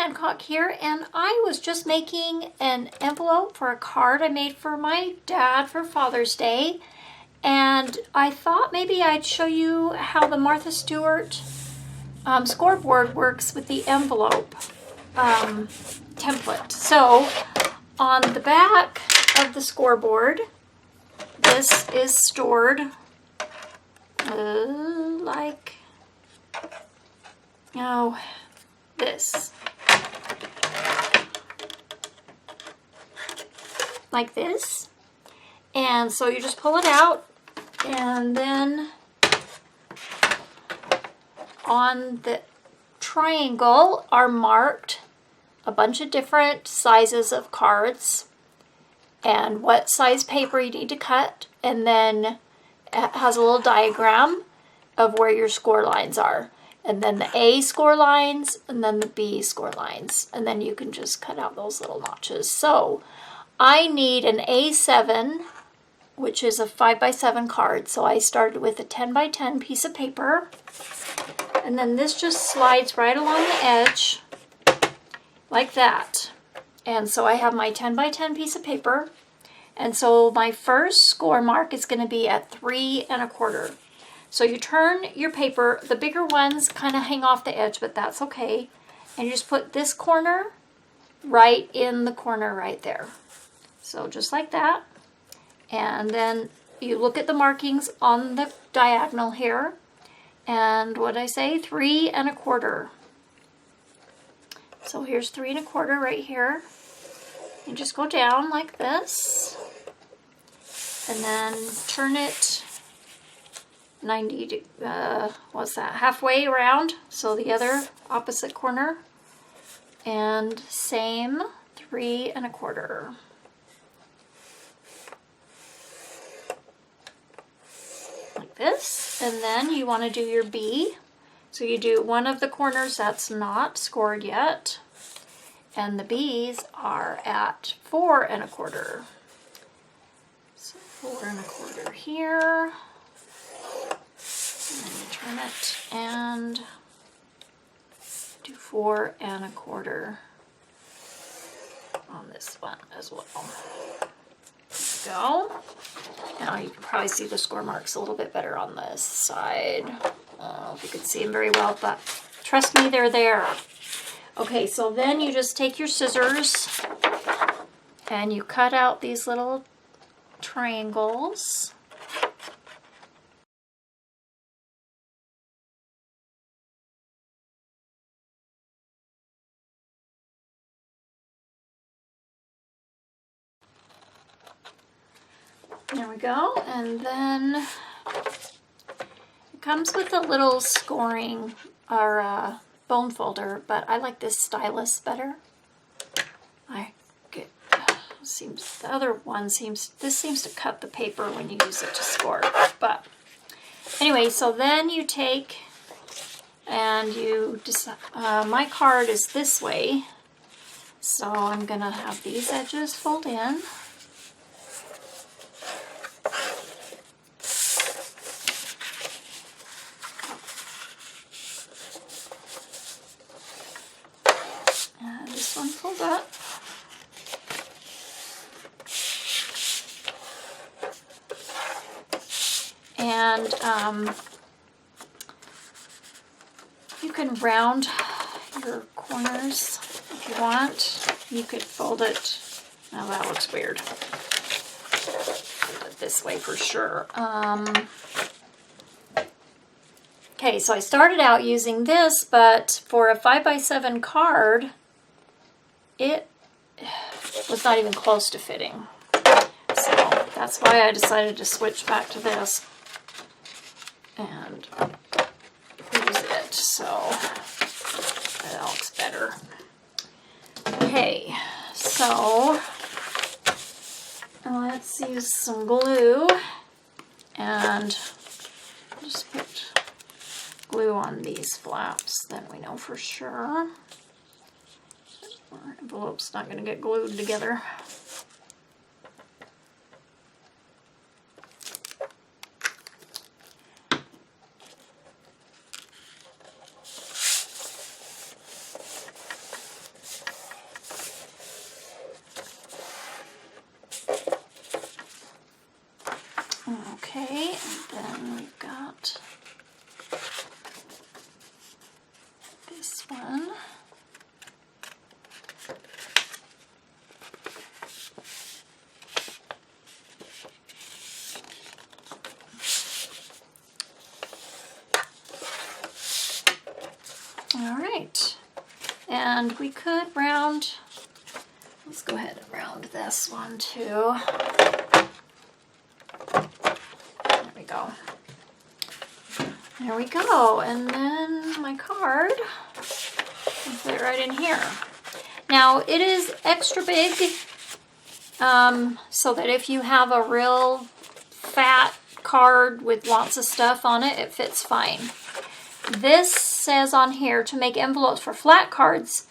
Hancock here, and I was just making an envelope for a card I made for my dad for Father's Day, and I thought maybe I'd show you how the Martha Stewart scoreboard works with the envelope template. So on the back of the scoreboard, this is stored like, this. Like this. And so you just pull it out, and then on the triangle are marked a bunch of different sizes of cards and what size paper you need to cut, and then it has a little diagram of where your score lines are, and then the A score lines and then the B score lines, and then you can just cut out those little notches. So I need an A7, which is a 5x7 card. So I started with a 10x10 piece of paper, and then this just slides right along the edge like that. And so I have my 10x10 piece of paper, and so my first score mark is going to be at 3 1/4. So you turn your paper, the bigger ones kind of hang off the edge, but that's okay, and you just put this corner right in the corner right there. So just like that. And then you look at the markings on the diagonal here. And what did I say? 3 1/4. So here's 3 1/4 right here. You just go down like this. And then turn it 90, what's that? Halfway around. So the other opposite corner. And same 3 1/4. This, and then you want to do your B. So you do one of the corners that's not scored yet, and the B's are at 4 1/4. So 4 1/4 here, and then you turn it and do 4 1/4 on this one as well. Go. Now you can probably see the score marks a little bit better on this side. I don't know if you can see them very well, but trust me, they're there. Okay, so then you just take your scissors and you cut out these little triangles. There we go, and then it comes with a little scoring or bone folder, but I like this stylus better. The other one seems to cut the paper when you use it to score. But anyway, so then you take and you decide, my card is this way, so I'm gonna have these edges fold in. This one pulled up. And you can round your corners if you want. You could fold it. Now that looks weird. Fold it this way for sure. Okay, so I started out using this, but for a 5x7 card, it was not even close to fitting. So that's why I decided to switch back to this and use it. So that looks better. Okay, so let's use some glue and just put glue on these flaps, then we know for sure. Our envelope's not going to get glued together. this one. All right, and we could round, let's go ahead and round this one too. There we go. There we go, and then my card, I'll put it right in here. Now it is extra big, so that if you have a real fat card with lots of stuff on it, it fits fine. This says on here, to make envelopes for flat cards,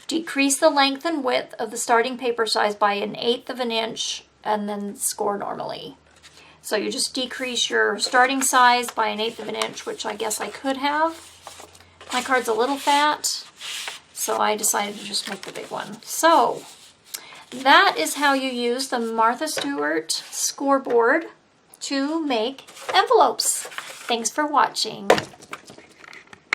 decrease the length and width of the starting paper size by 1/8 of an inch and then score normally. So you just decrease your starting size by 1/8 of an inch, which I guess I could have. My card's a little fat, so I decided to just make the big one. So that is how you use the Martha Stewart scoreboard to make envelopes. Thanks for watching.